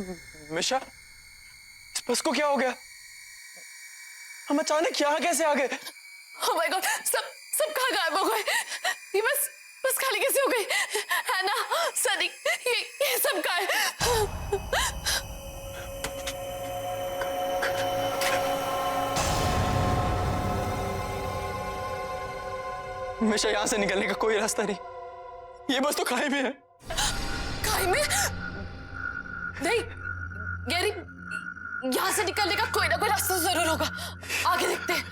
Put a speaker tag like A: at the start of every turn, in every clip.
A: मिशा, इस बस को क्या हो गया? हम अचानक यहाँ कैसे आ गए?
B: Oh my God, सब कहाँ गायब हो गए? ये बस खाली कैसे हो गई? है ना, सनी, ये सब कहाँ है?
A: मिशा, यहाँ से निकलने का कोई रास्ता नहीं। ये बस तो खाई में है।
B: खाई में? नहीं, गैरी, यहाँ से निकलने का कोई ना कोई रास्ता जरूर होगा। आगे देखते हैं।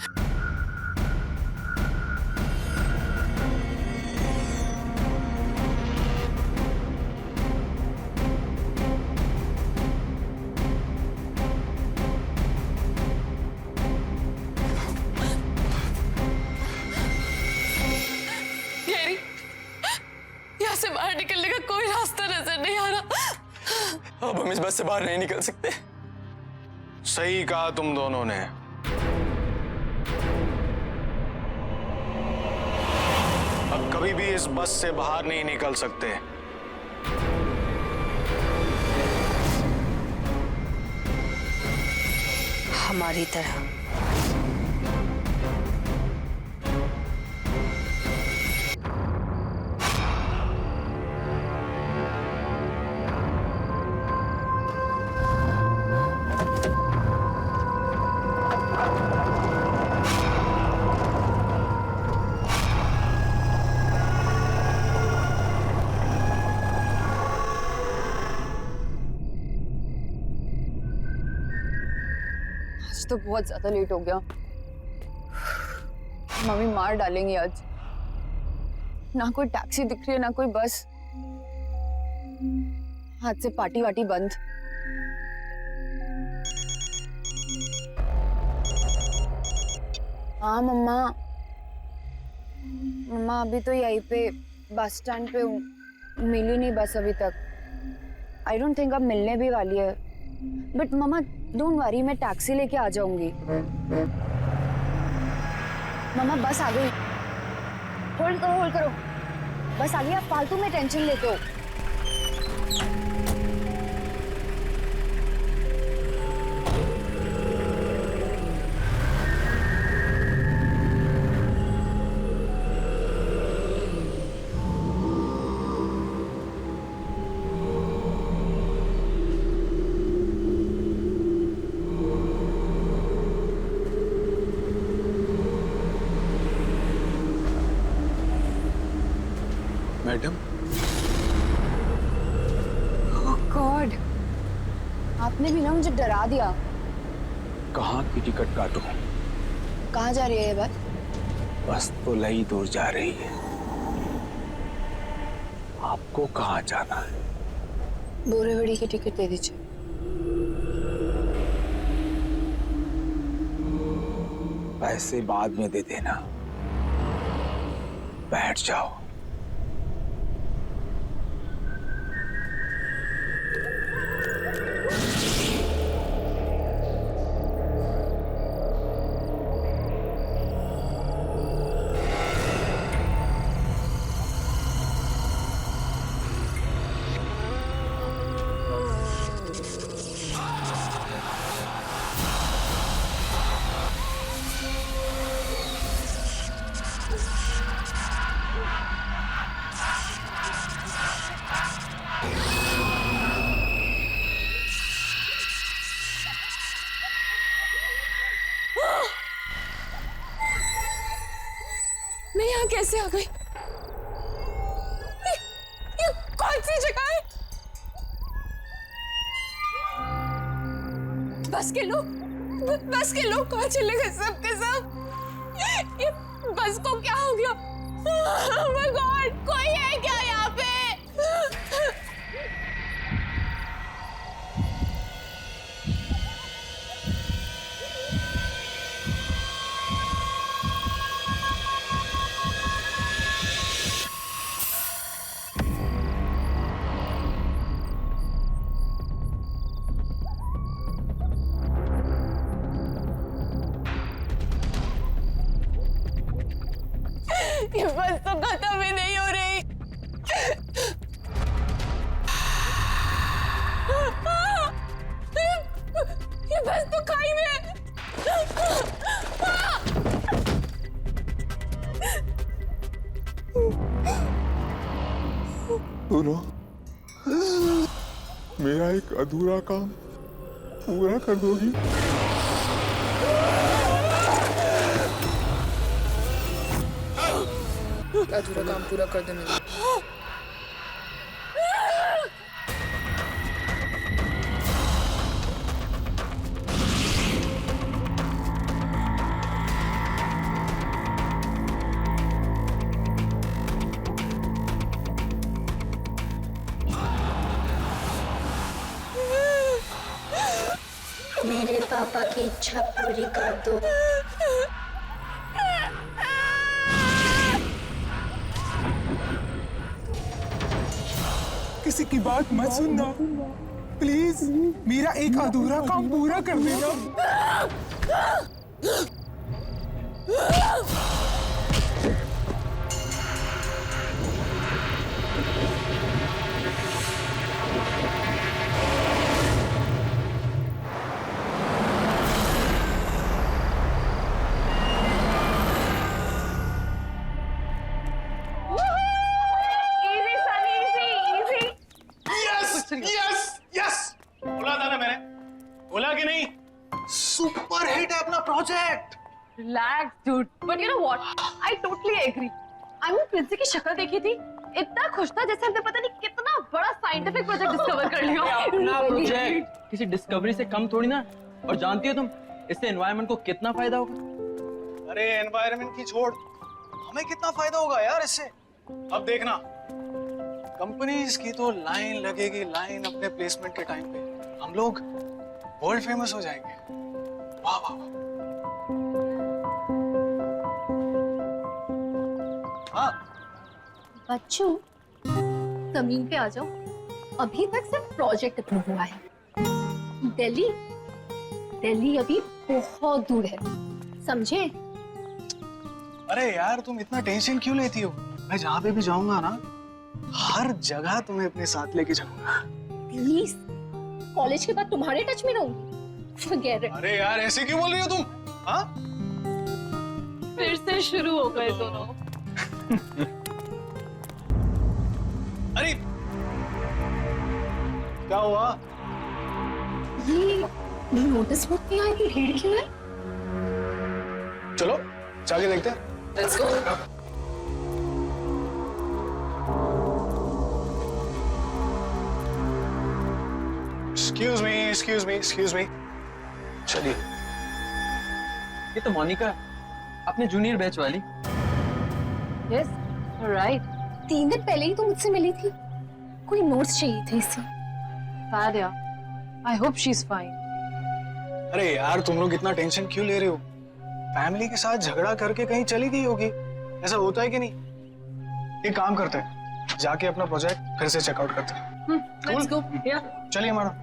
B: गैरी, यहाँ से बाहर निकलने का कोई रास्ता नजर नहीं आ रहा।
A: अब हम इस बस से बाहर नहीं निकल सकते।
C: सही कहा तुम दोनों ने। अब कभी भी इस बस से बाहर नहीं निकल सकते।
D: हमारी तरह।
E: तो बहुत ज्यादा लेट हो गया। मम्मी मार डालेंगी आज। ना कोई टैक्सी दिख रही है, ना कोई बस। आज से पार्टी वाटी बंद। हाँ मम्मा, मम्मा अभी तो यहीं पे बस स्टैंड पे हूँ। मिली नहीं बस अभी तक। आई डोंट थिंक अब मिलने भी वाली है। बट मम्मा डोंट वरी, मैं टैक्सी लेके आ जाऊंगी। मम्मा बस आ गई। होल्ड करो, होल्ड करो। बस आ गई। आप फालतू में टेंशन लेते हो।
C: मैडम,
E: ओह गॉड, आपने भी ना मुझे डरा दिया।
C: कहाँ की टिकट काटूं?
E: कहाँ जा रही है ये बस?
C: बस तो लई दूर जा रही है। आपको कहाँ जाना है?
E: बोरेवड़ी की टिकट दे दीजिए।
C: पैसे बाद में दे देना। बैठ जाओ।
B: मैं यहाँ कैसे आ गई? ये कौन सी जगह है? बस के लोग कहाँ चले गए सबके सब? ये बस को क्या हो गया? Oh my God, कोई है क्या यहाँ पे?
F: सुनो, मेरा एक अधूरा काम पूरा कर दोगी?
B: अधूरा काम पूरा कर देने दो।
D: मेरे पापा की इच्छा पूरी कर दो।
G: किसी की बात मत सुनना प्लीज, मेरा एक अधूरा काम पूरा कर देना।
C: बोला था ना मैंने, बोला कि नहीं? सुपर हिट है अपना project.
B: Relax, dude. But you know what? I totally agree. I mean, Princy की शक्ल देखी थी, इतना खुश था जैसे हमने पता नहीं कितना बड़ा साइंटिफिक प्रोजेक्ट डिस्कवर कर लिया।
A: अपना प्रोजेक्ट किसी डिस्कवरी से कम थोड़ी ना। और जानती हो तुम, इससे एनवायरनमेंट को कितना फायदा होगा?
C: अरे एनवायरनमेंट की छोड़, हमें कितना फायदा होगा यार इससे। अब देखना, कंपनीज की तो लाइन लगेगी, लाइन अपने प्लेसमेंट के टाइम पे। हम लोग वर्ल्ड फेमस हो जाएंगे। वाह वाह वाह। हाँ,
B: बच्चों, जमीन पे आ जाओ। अभी तक सिर्फ प्रोजेक्ट अप्रूव हुआ है। दिल्ली अभी बहुत दूर है, समझे?
C: अरे यार तुम इतना टेंशन क्यों लेती हो? मैं जहाँ पे भी जाऊंगा ना, हर जगह तुम्हें अपने साथ लेके जाऊंगा।
B: प्लीज, कॉलेज के बाद तुम्हारे टच में रहूंगी। Forget it.
C: अरे यार ऐसे क्यों बोल रही हो तुम? हाँ?
B: फिर से शुरू हो गए दोनों।
C: अरे क्या हुआ?
B: ये नोटिस बोर्ड पे आई थी, भीड़ क्यों है?
C: चलो जाके देखते हैं।
B: Let's go.
C: Excuse me. चलिए।
A: ये तो मोनिका, अपने जूनियर बैच वाली।
B: Yes, right. 3 दिन पहले ही तो मुझसे मिली थी। कोई नोट्स चाहिए थे इससे। Bad यार. I hope she's fine.
C: अरे यार तुम लोग इतना टेंशन क्यों ले रहे हो? फैमिली के साथ झगड़ा करके कहीं चली गई होगी, ऐसा होता है कि नहीं? एक काम करते हैं, जाके अपना प्रोजेक्ट फिर से चेकआउट करते हैं।
B: Let's go. Yeah.
C: चलिए मैडम,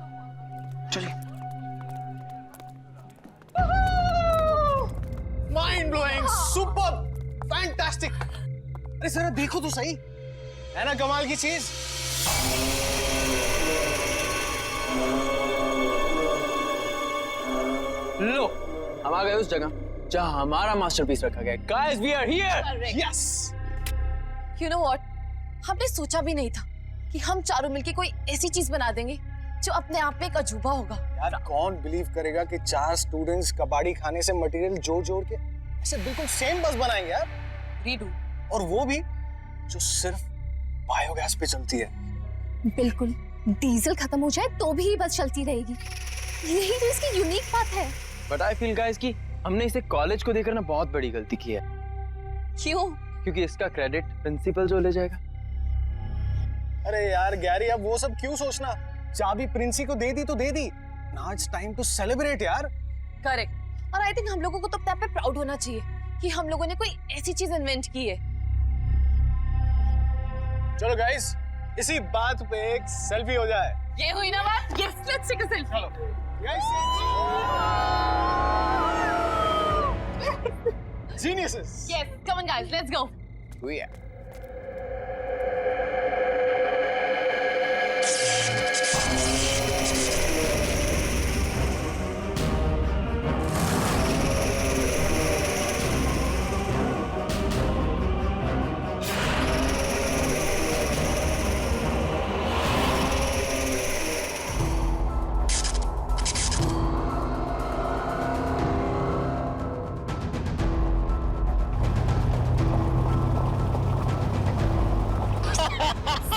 C: चलिए। Mind blowing, super, fantastic. अरे जरा देखो तो सही, है ना कमाल की चीज?
A: लो, हम आ गए उस जगह जहां हमारा मास्टरपीस रखा गया है। Guys, we are here.
C: Yes.
B: You know what? हमने सोचा भी नहीं था कि हम चारों मिलके कोई ऐसी चीज बना देंगे जो अपने आप में एक अजूबा होगा।
C: यार कौन बिलीव करेगा कि 4 स्टूडेंट्स कबाड़ी खाने से मटेरियल जोड़ के ऐसे बिल्कुल सेम बस बनाएंगे यार।
B: रीडू।
C: और वो भी जो सिर्फ बायोगैस पे चलती है।
B: बिल्कुल, डीजल खत्म हो जाए तो भी बस चलती रहेगी। यही तो इसकी यूनिक बात है।
A: But I feel guys कि हमने इसे कॉलेज को देकर ना बहुत बड़ी गलती की है।
B: क्यों?
A: क्योंकि इसका क्रेडिट प्रिंसिपल जो ले जाएगा।
C: अरे यार गैरी, अब वो सब क्यों सोचना? चाबी प्रिंसी को दे दी तो दे दी। Now it's time to celebrate यार।
B: करेक्ट। और आई थिंक हम लोगों को तो अपने आप पे प्राउड होना चाहिए कि हम लोगों ने कोई ऐसी चीज इन्वेंट की है।
C: चलो गाइस, इसी बात पे एक सेल्फी हो जाए।
B: ये हुई ना बात? Yes, let's take a selfie.
C: चलो guys. Geniuses.
B: Yes, come on guys, let's go.
C: Oh yeah.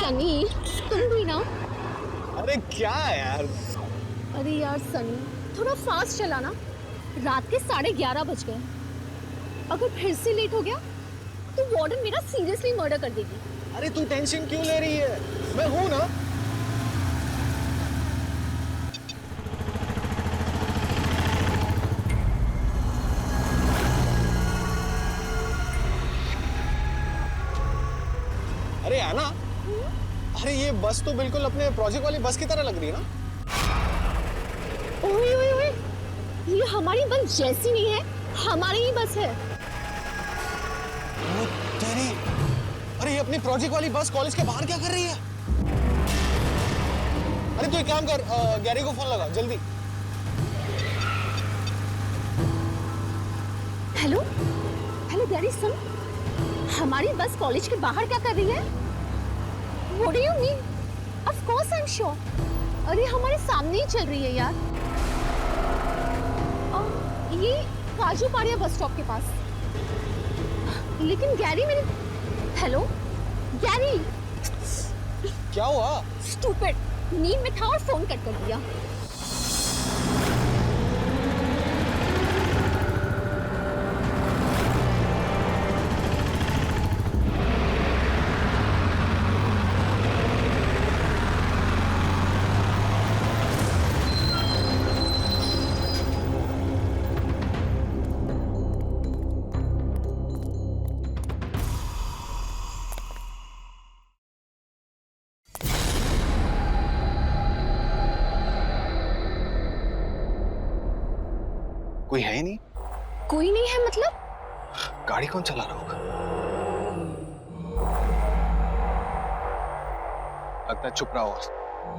B: Sunny तुम भी ना।
C: अरे क्या है यार?
B: अरे यार सनी थोड़ा फास्ट चलाना, रात के 11:30 बज गए। अगर फिर से लेट हो गया तो वार्डन मेरा सीरियसली मर्डर कर देगी।
C: अरे तू टेंशन क्यों ले रही है? मैं हूं ना। अरे आना, अरे ये बस तो बिल्कुल अपने प्रोजेक्ट वाली बस की तरह लग रही है ना।
B: ओए ओए ओए, ये हमारी बस जैसी नहीं है, हमारी ही बस है।
C: ओ तेरी, अरे ये अपनी प्रोजेक्ट वाली बस कॉलेज के बाहर क्या कर रही है? अरे तू एक काम कर, गैरी को फोन लगा जल्दी।
B: हेलो हेलो गैरी सुन, हमारी बस कॉलेज के बाहर क्या कर रही है? What do you mean? Of course I'm sure. अरे हमारे सामने ही चल रही है यार। ये काजू पाड़िया बस स्टॉप के पास। लेकिन गैरी मेरे, हेलो गैरी।
C: क्या हुआ?
B: स्टूपिड, नींद में था और फोन कट कर दिया।
C: कोई है ही नहीं।
B: कोई नहीं है मतलब?
C: गाड़ी कौन चला रहा होगा? लगता है चुप रहा होगा।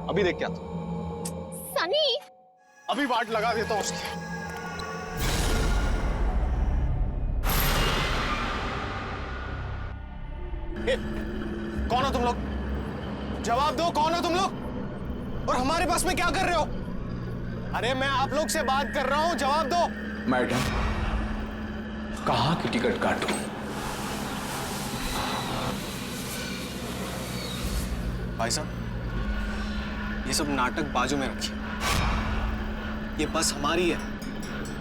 C: अभी देख क्या था।
B: सनी
C: अभी वाट लगा देता हूँ उसकी। कौन हो तुम लोग? जवाब दो, कौन हो तुम लोग? और हमारे बस में क्या कर रहे हो? अरे मैं आप लोग से बात कर रहा हूं, जवाब दो।
G: मैडम, कहाँ की टिकट काटूं?
C: भाई साहब, ये सब नाटक बाजू में रखिए। ये बस हमारी है।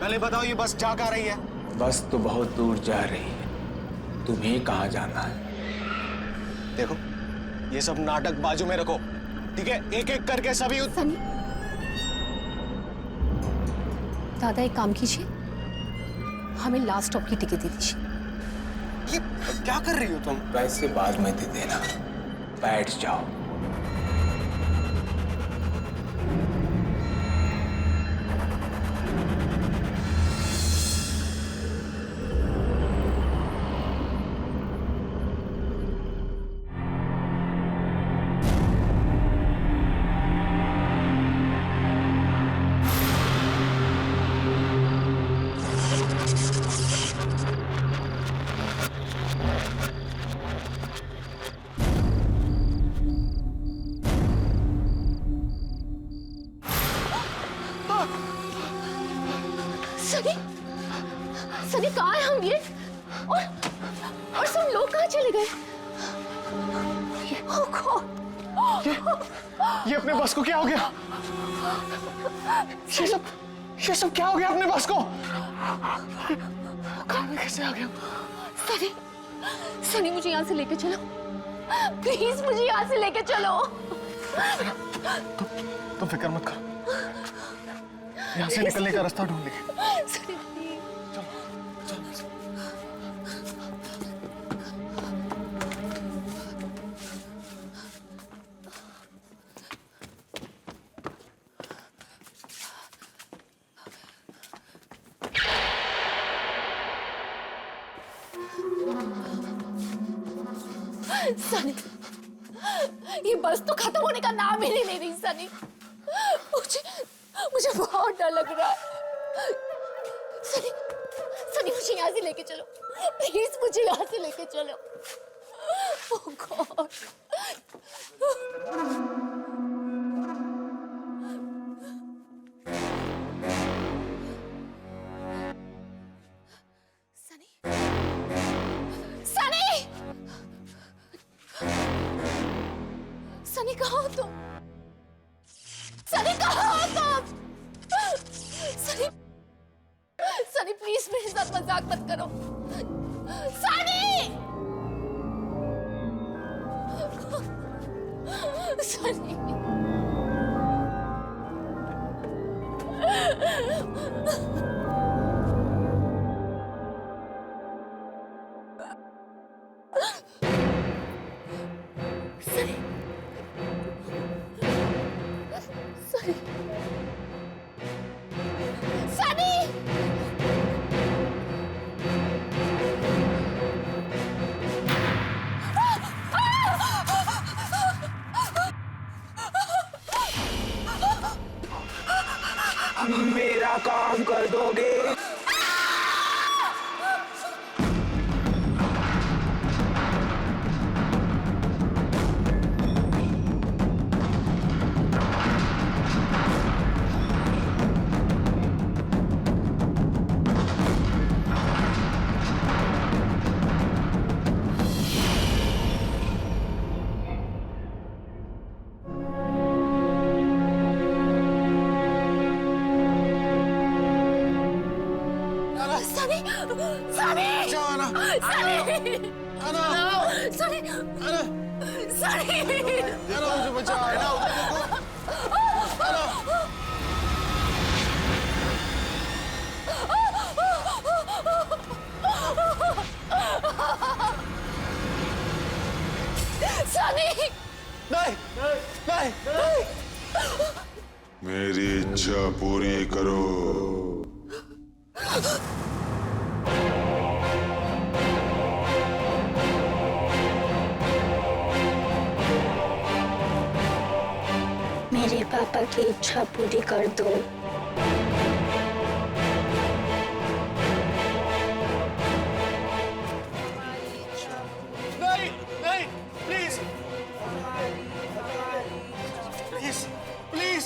C: पहले बताओ ये बस जा कहाँ रही है?
G: बस तो बहुत दूर जा रही है, तुम्हें कहाँ जाना है?
C: देखो, ये सब नाटक बाजू में रखो, ठीक है? एक एक करके सभी
B: सनी, दादा एक काम कीजिए, हमें लास्ट स्टॉप की टिकट दे दीजिए।
C: ये क्या कर रही हो तुम?
G: पैसे बाद में दे देना, बैठ जाओ।
B: सनी, सनी कहाँ है हम ये? और सब लोग कहाँ चले गए? Oh God!
C: ये अपने बस को क्या हो गया? ये सब क्या हो गया अपने बस को? घर में कैसे आ गया?
B: सनी, सनी मुझे यहाँ से लेके चलो, प्लीज मुझे यहाँ से लेके चलो।
C: तुम फिक्र मत करो, यहाँ से निकलने का रास्ता ढूंढ लेंगे।
B: सनी प्लीज। सनी, ये बस तो खत्म होने का नाम ही नहीं ले रही सनी। मुझे बहुत डर लग रहा है। सनी, सनी मुझे यहाँ से लेके चलो, प्लीज मुझे यहाँ से लेके चलो। ओह गॉड। सनी, सनी, सनी कहाँ हो तुम? सनी कहाँ हो तुम? सनी, सनी प्लीज मेरे साथ मजाक मत करो। सनी! सनी! सनी! सनी! सनी!
G: मेरा काम कर दोगे?
F: मेरी इच्छा पूरी करो।
D: मेरे पापा की इच्छा पूरी कर दो।
C: नहीं नहीं प्लीज प्लीज प्लीज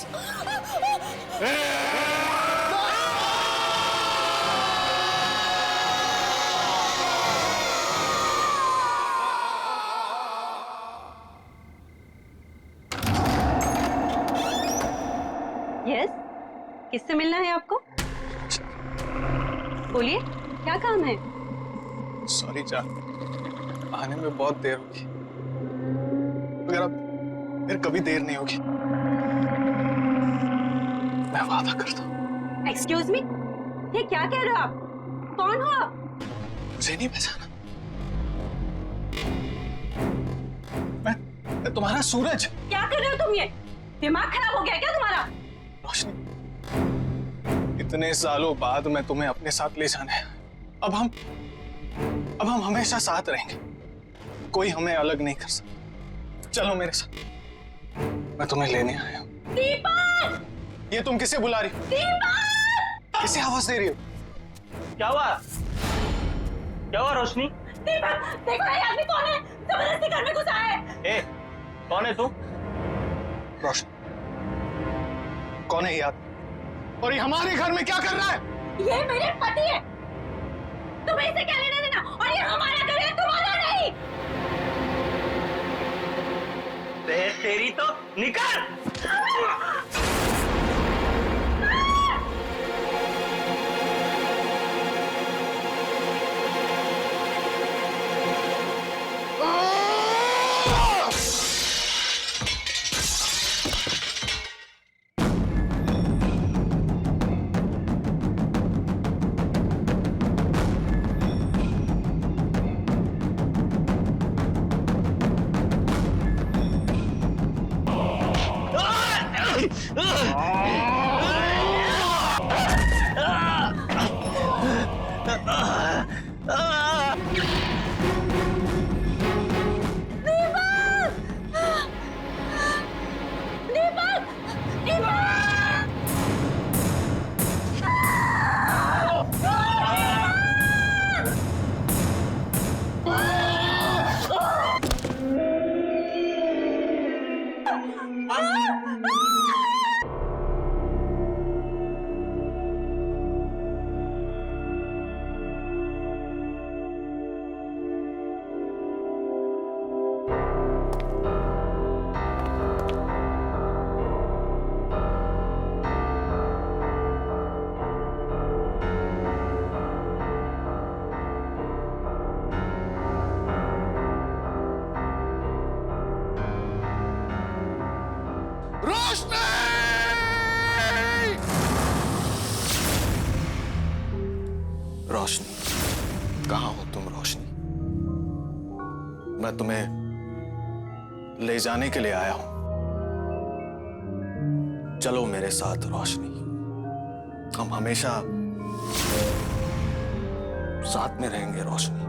H: यस, किससे मिलना है आपको? बोलिए, क्या काम है?
C: सॉरी जान, आने में बहुत देर होगी, मगर अब फिर कभी देर नहीं होगी, मैं वादा करता हूँ।
H: एक्सक्यूज मी, ये क्या कह रहे हो आप? कौन हो आप?
C: मुझे नहीं पहचाना? मैं तुम्हारा सूरज।
H: क्या कर रहे हो तुम? ये दिमाग खराब हो गया क्या तुम्हारा?
C: रोशनी, इतने सालों बाद मैं तुम्हें अपने साथ ले जाना है। अब हम हमेशा साथ रहेंगे, कोई हमें अलग नहीं कर सकता। चलो मेरे साथ, मैं तुम्हें लेने आया हूँ।
H: दीपक!
C: ये तुम किसे बुला रही हो?
H: दीपक!
C: किसे आवाज दे रही हो?
A: क्या हुआ? क्या हुआ रोशनी?
H: दीपक, देखो ये आदमी कौन है? जबरदस्ती घर में घुसा है।
A: ए, कौन है तू?
C: रोशनी, कौन है ये आदमी? और ये हमारे घर में क्या कर रहा है?
H: ये मेरे पति है, तुम्हें इसे क्या लेना देना? और ये हमारा घर है, तुम्हारा नहीं।
A: तेरी तो निकल!
C: मैं तुम्हें ले जाने के लिए आया हूं। चलो मेरे साथ रोशनी, हम हमेशा साथ में रहेंगे रोशनी।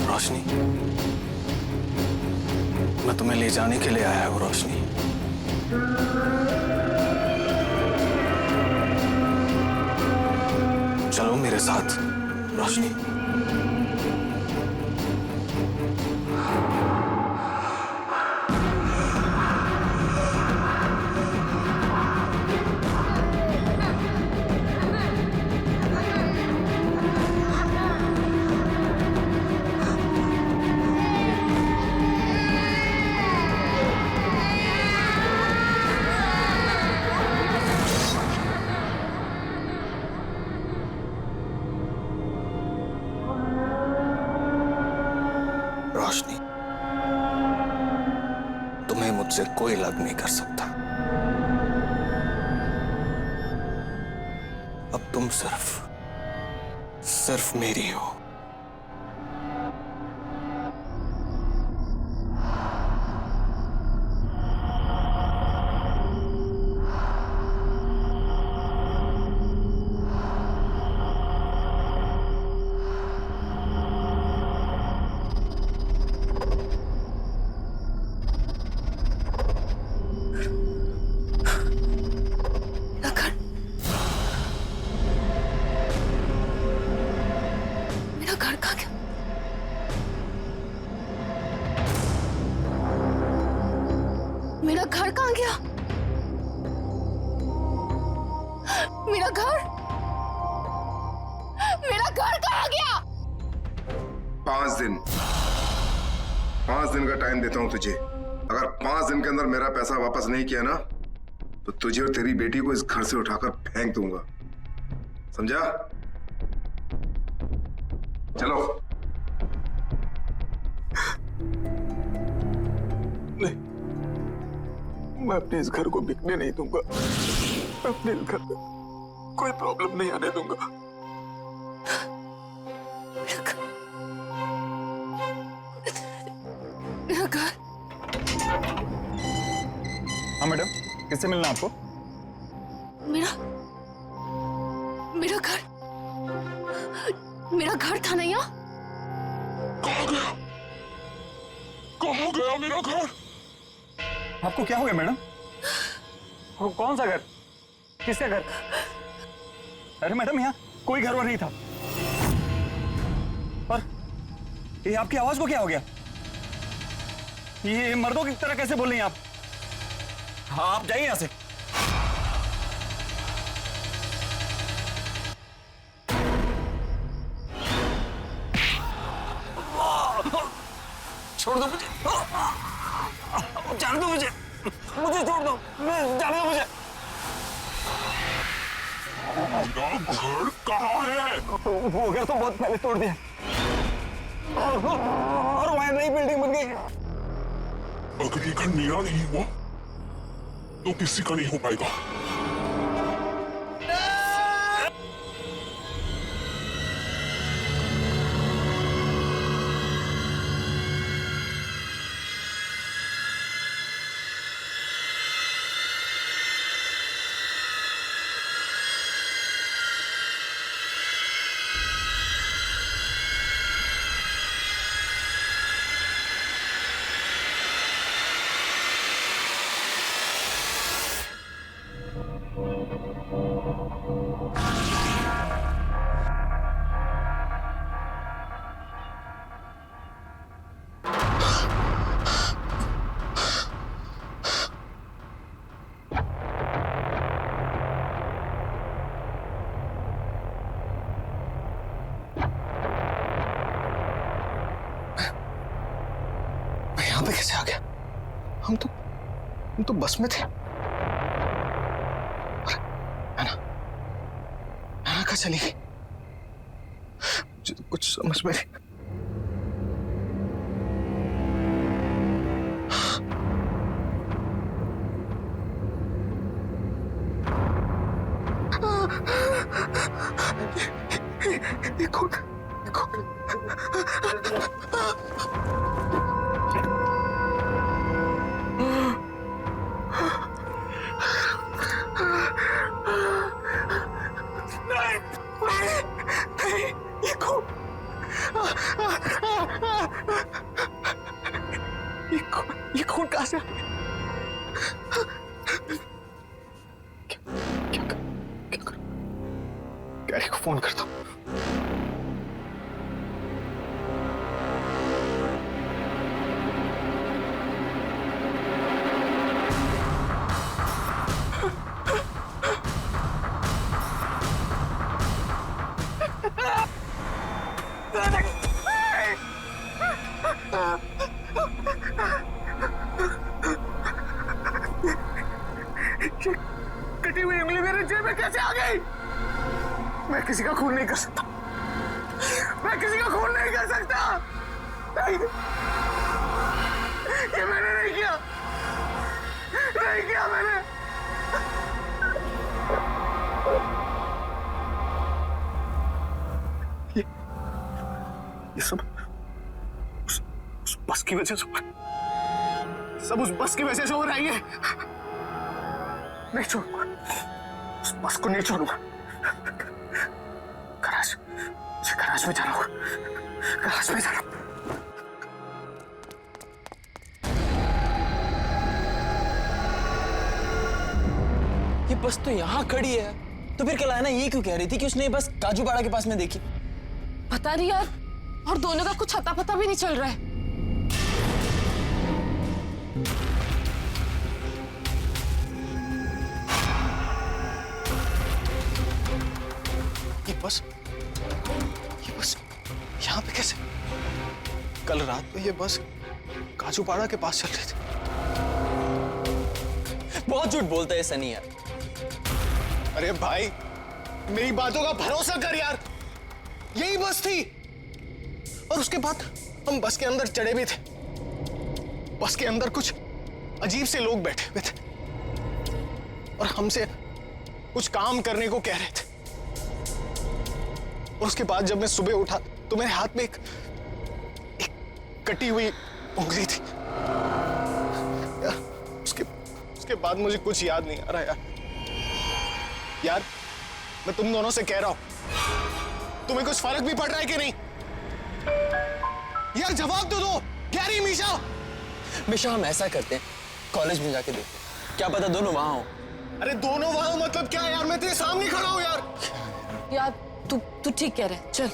C: रोशनी, मैं तुम्हें ले जाने के लिए आया हूं रोशनी। चलो मेरे साथ रोशनी। रोशनी, तुम्हें मुझसे कोई अलग नहीं कर सकता। अब तुम सिर्फ मेरी हो।
B: मेरा घर कहाँ गया? मेरा घर कहाँ गया?
I: 5 दिन 5 दिन का टाइम देता हूं तुझे। अगर 5 दिन के अंदर मेरा पैसा वापस नहीं किया ना तो तुझे और तेरी बेटी को इस घर से उठाकर फेंक दूंगा, समझा? चलो।
F: नहीं, मैं अपने इस घर को बिकने नहीं दूंगा। मैं अपने इस घर में कोई प्रॉब्लम नहीं आने दूंगा।
B: मेरा घर।
F: हाँ मैडम, किससे मिलना आपको?
B: मेरा घर था ना यहाँ?
F: कहाँ गया मेरा घर? आपको क्या हो गया मैडम? कौन सा घर? किसका घर? अरे मैडम, यहाँ कोई घर वर नहीं था। और ये आपकी आवाज को क्या हो गया? ये मर्दों की तरह कैसे बोल रही हैं आप? हाँ, आप जाइए यहाँ से। छोड़ दो मुझे, जाने दो मुझे छोड़ दो, जाने दो मुझे।
J: घर कहाँ है?
F: वो घर तो बहुत पहले तोड़ दिया और वहां नई बिल्डिंग बन गई।
J: अगर ये घर मेरा नहीं हुआ तो किसी का नहीं हो पाएगा।
C: यहाँ पे कैसे आ गया? हम तो बस में थे। है ना कहाँ चली गई? मुझे तो कुछ समझ में नहीं। ये कौन? ये खून कहाँ से आ गया? क्या करूं? गैरी को फोन करता हूँ। कटी हुई उंगली मेरे जेब में कैसे आ गई? मैं किसी का खून नहीं कर सकता। मैं किसी का खून नहीं कर सकता। नहीं, ये मैंने नहीं किया। नहीं किया मैंने। ये सब उस बस की वजह से सब उस बस की वजह से हो रहा है। नहीं छोड़ूंगा, उस बस को नहीं छोड़ूंगा। गराज में जाना होगा। गराज में जाना।
A: ये बस तो यहाँ खड़ी है, तो फिर कल आना ये क्यों कह रही थी कि उसने ये बस काजूपाड़ा के पास में देखी?
H: पता नहीं यार, और दोनों का कुछ अता पता भी नहीं चल रहा है।
C: ये बस यहाँ पे कैसे? कल रात में ये बस काजूपाड़ा के पास चल रही थी।
A: बहुत झूठ बोलता है सनी यार।
C: अरे भाई, मेरी बातों का भरोसा कर यार। यही बस थी। और उसके बाद हम बस के अंदर चढ़े भी थे। बस के अंदर कुछ अजीब से लोग बैठे हुए थे और हमसे कुछ काम करने को कह रहे थे। और उसके बाद जब मैं सुबह उठा तो मेरे हाथ में एक कटी हुई उंगली थी। उसके बाद मुझे कुछ याद नहीं आ रहा यार। मैं तुम दोनों से कह रहा हूं, तुम्हें कुछ फर्क भी पड़ रहा है कि नहीं? यार जवाब तो दो। गैरी, मीशा।
A: मीशा, हम ऐसा करते हैं, कॉलेज में जाके देखते हैं, क्या पता दोनों वहां हो।
C: अरे दोनों वहां मतलब क्या यार? मैं तेरे सामने खड़ा हूं यार।
H: यार तू ठीक कह रहा है, चल।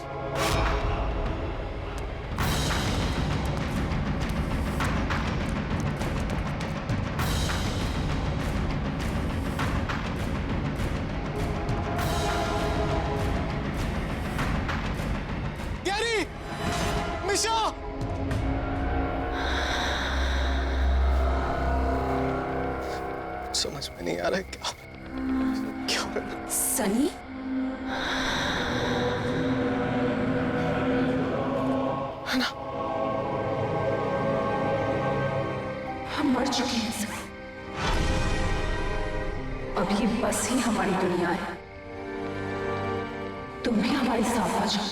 C: गैरी, मिशा। समझ में नहीं आ रहा है क्या क्या
E: सनी,
C: है ना।
E: हम मर चुके हैं सनी। अब ये बस ही हमारी दुनिया है। तुम भी हमारे साथ आ जाओ।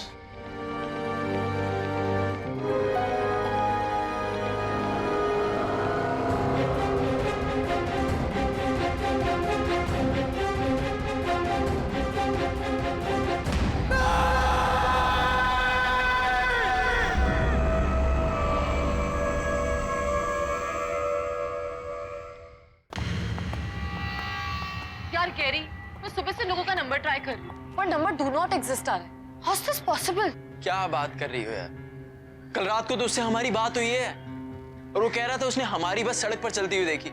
H: यार कैरी, मैं सुबह से लोगों का नंबर ट्राई कर रही हूँ पर नंबर डू नॉट एग्जिस्ट आ रहा है। How is this possible?
A: क्या बात कर रही हो यार? कल रात को तो उससे हमारी बात हुई है और वो कह रहा था उसने हमारी बस सड़क पर चलती हुई देखी,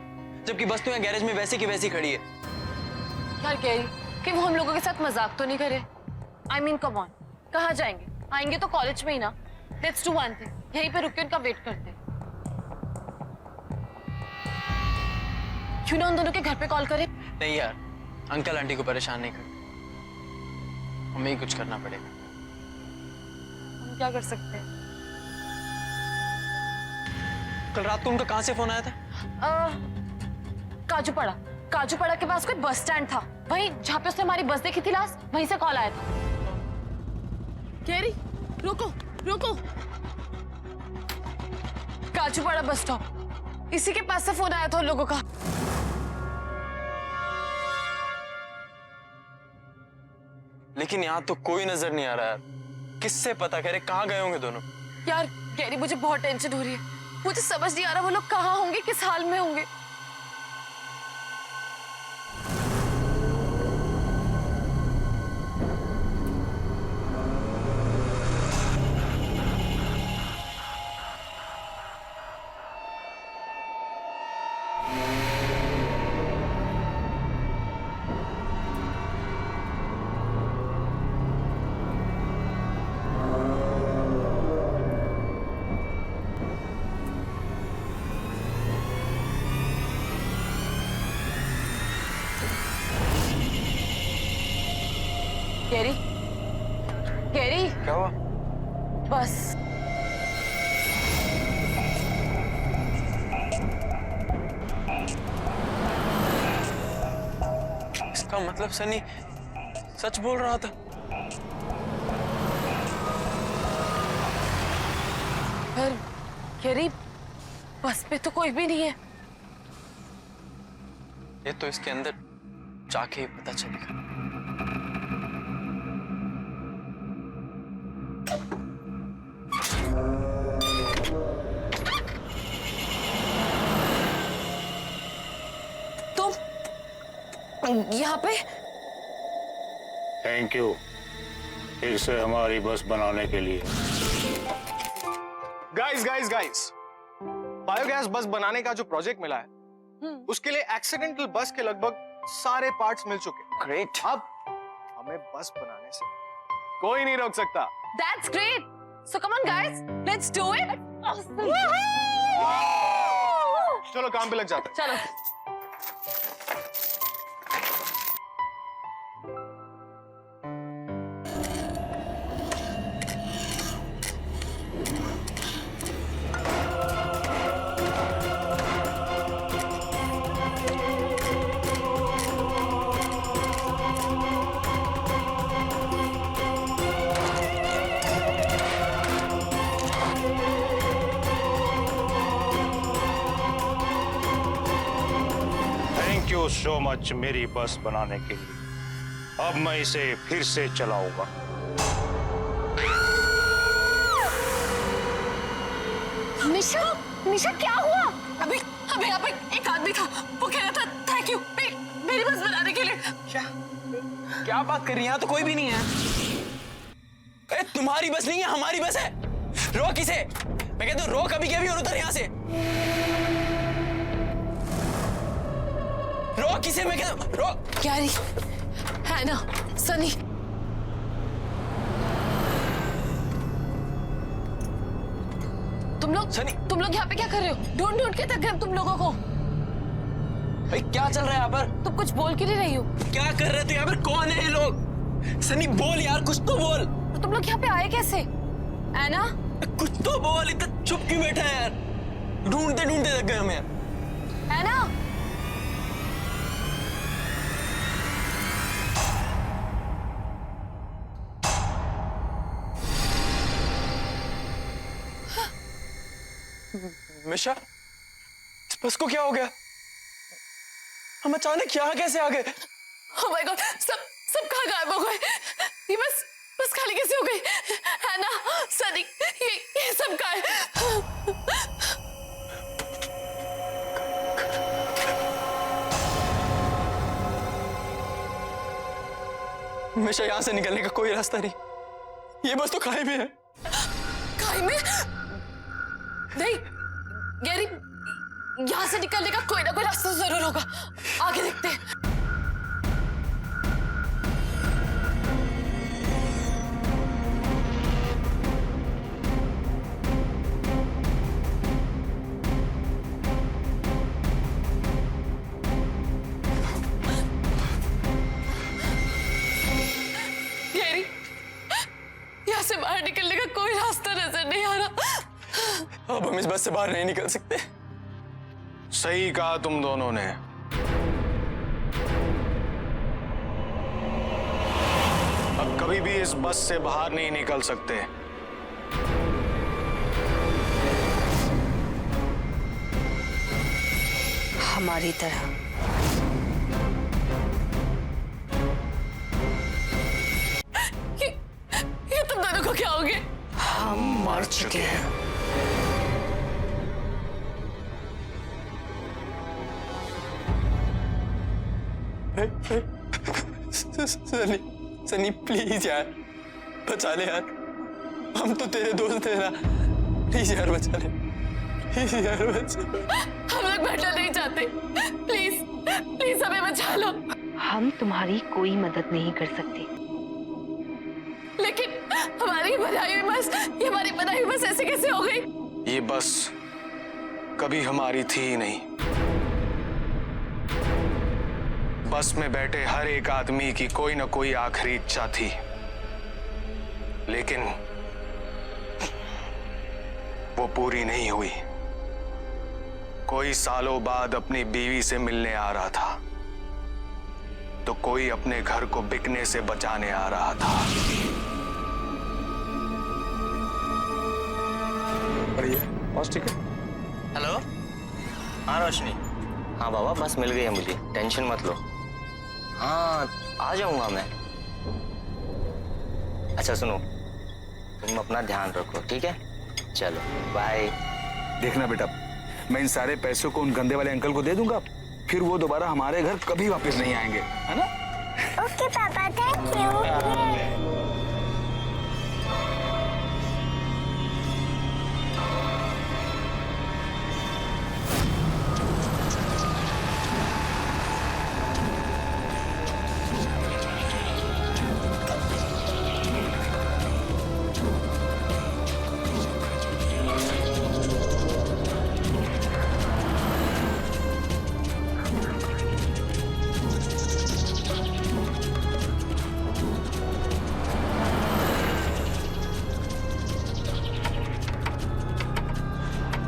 A: जबकि बस तो यहाँ गैरेज में वैसी की वैसी खड़ी है।
H: यार कैरी, कि वो हम लोगों के साथ मजाक तो नहीं करे? आई मीन कम ऑन, कहाँ जाएंगे? आएंगे तो कॉलेज में ही ना। लेट्स डू वन थिंग, यहीं पे रुक के उनका वेट करते हैं। क्यों ना उन दोनों के घर पे कॉल करें?
A: नहीं यार, अंकल आंटी को परेशान नहीं करते, हमें ही कुछ करना पड़ेगा।
H: हम क्या कर सकते हैं?
A: कल रात को उनका कहाँ से फोन आया था?
H: काजूपाड़ा के पास कोई बस स्टैंड था, वहीं जहाँ पे उसने हमारी बस देखी थी लास्ट, वहीं से कॉल आया था। कैरी, रुको रुको। काजूपाड़ा बस स्टॉप, इसी के पास से फोन आया था उन लोगों का।
A: लेकिन यहाँ तो कोई नजर नहीं आ रहा यार, किससे पता करे कहाँ गए होंगे दोनों?
H: यार कैरी, मुझे बहुत टेंशन हो रही है। मुझे समझ नहीं आ रहा वो लोग कहाँ होंगे, किस हाल में होंगे। कैरी, कैरी,
A: क्या हुआ?
H: बस
A: इसका मतलब सनी सच बोल रहा था।
H: पर कैरी, बस पे तो कोई भी नहीं है।
A: ये तो इसके अंदर जाके ही पता चलेगा।
H: यहाँ पे
K: थैंक यू फिर से हमारी बस बनाने के लिए।
C: गाइस, बायोगैस बस बनाने का जो प्रोजेक्ट मिला है उसके लिए एक्सीडेंटल बस के लगभग सारे पार्ट्स मिल चुके।
A: ग्रेट।
C: अब हमें बस बनाने से कोई नहीं रोक सकता।
H: That's great. So come on guys, let's do it.
C: चलो काम पे लग जाते हैं।
H: चलो।
K: सो मच मेरी बस बनाने के लिए। अब मैं इसे फिर से चलाऊंगा।
H: निशा क्या हुआ? अभी यहाँ पे एक आदमी था, वो कह रहा था थैंक यू मेरी बस बनाने के लिए।
A: क्या बात कर रही है? यहाँ तो कोई भी नहीं है। अरे तुम्हारी बस नहीं है, हमारी बस है। रोक इसे, मैं कहता हूँ रोक अभी के अभी और उतर यहाँ से। रोक किसे, मैं कहता हूँ रोक।
H: क्या रही है ना सनी? तुम लोग यहाँ पे क्या कर रहे हो? ढूंढ के थक गए तुम लोगों को।
A: भाई क्या चल रहा है यहाँ पर?
H: तुम कुछ बोल क्यों नहीं रही हो?
A: क्या कर रहे थे यहाँ पर? कौन है ये लोग? सनी बोल यार, कुछ तो बोल।
H: तो तुम लोग यहाँ पे आए कैसे? ऐना?
A: कुछ तो बोल, इतना चुप क्यों बैठा है यार? ढूंढते ढूंढते थक गए हम यार।
H: ऐना?
A: मिशा, इस बस को क्या हो गया? हम अचानक यहाँ कैसे आ गए?
H: Oh my God, सब कहाँ गायब हो गए? ये बस खाली कैसे हो गई? है ना सनी, ये सब कहाँ है?
A: मिशा, यहाँ से निकलने का कोई रास्ता नहीं। ये बस तो खाई में है।
H: खाई में? नहीं, गैरी, यहाँ से निकलने का कोई ना कोई रास्ता जरूर होगा। आगे देखते हैं। गैरी, यहाँ से बाहर निकलने का कोई रास्ता नजर नहीं आ रहा।
A: अब हम इस बस से बाहर नहीं निकल सकते।
C: सही कहा तुम दोनों ने। अब कभी भी इस बस से बाहर नहीं निकल सकते।
D: हमारी तरह।
H: ये तुम दोनों को क्या हो गया?
D: हम मर चुके हैं।
A: सनी, सनी प्लीज यार, बचा ले यार। हम तो तेरे दोस्त हैं ना। प्लीज यार बचा ले, प्लीज यार बचा।
H: हम लोग बैठना नहीं चाहते। प्लीज प्लीज हमें बचा लो।
D: हम तुम्हारी कोई मदद नहीं कर सकते।
H: लेकिन हमारी बनाई हुई बस, ये हमारी बनाई हुई बस ऐसे कैसे हो गई?
C: ये बस कभी हमारी थी ही नहीं। बस में बैठे हर एक आदमी की कोई ना कोई आखिरी इच्छा थी, लेकिन वो पूरी नहीं हुई। कोई सालों बाद अपनी बीवी से मिलने आ रहा था, तो कोई अपने घर को बिकने से बचाने आ रहा था।
F: बस ठीक है।
L: हेलो, हाँ रोशनी। हाँ बाबा, बस मिल गई है मुझे, टेंशन मत लो। हाँ आ जाऊंगा मैं। अच्छा सुनो, तुम अपना ध्यान रखो, ठीक है? चलो बाय।
F: देखना बेटा, मैं इन सारे पैसों को उन गंदे वाले अंकल को दे दूंगा, फिर वो दोबारा हमारे घर कभी वापस नहीं आएंगे, है ना?
D: ओके पापा, थैंक यू।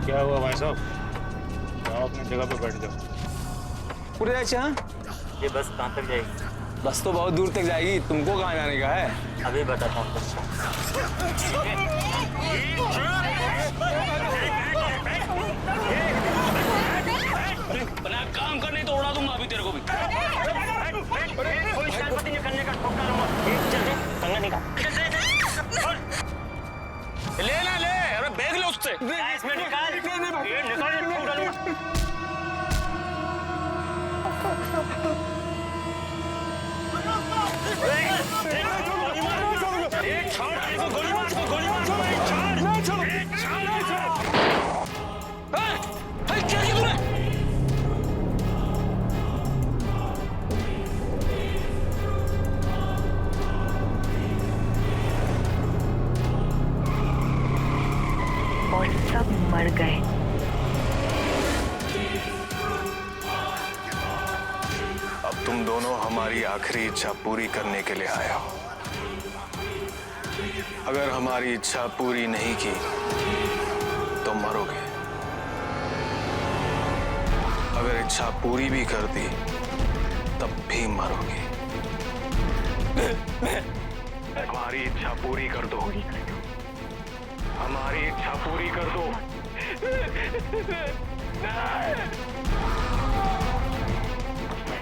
K: क्या हुआ भाई साहब? जाओ अपनी जगह पे बैठ जाओ।
A: पूरे अच्छा,
L: ये बस कहाँ तक जाएगी?
A: बस तो बहुत दूर तक जाएगी। तुमको कहाँ जाने का है?
L: अभी बताता हूँ तुमको।
K: बना काम करने तो उड़ा दूंगा अभी तेरे को भी।
L: कोई शरारत नहीं करने का, ठोक डालूंगा। चल कंगा निकाल।
K: ले ना ले, अरे बैग ले उससे।
L: इसमें निकाल, ये निकाल, ठोक डालूंगा।
D: और सब मर गए।
C: तुम्हारी आखिरी इच्छा पूरी करने के लिए आया हूं। अगर हमारी इच्छा पूरी नहीं की तो मरोगे, अगर इच्छा पूरी भी कर दी तब भी मरोगे। हमारी इच्छा पूरी कर दो, हमारी इच्छा पूरी कर दो।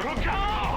C: रुक जाओ।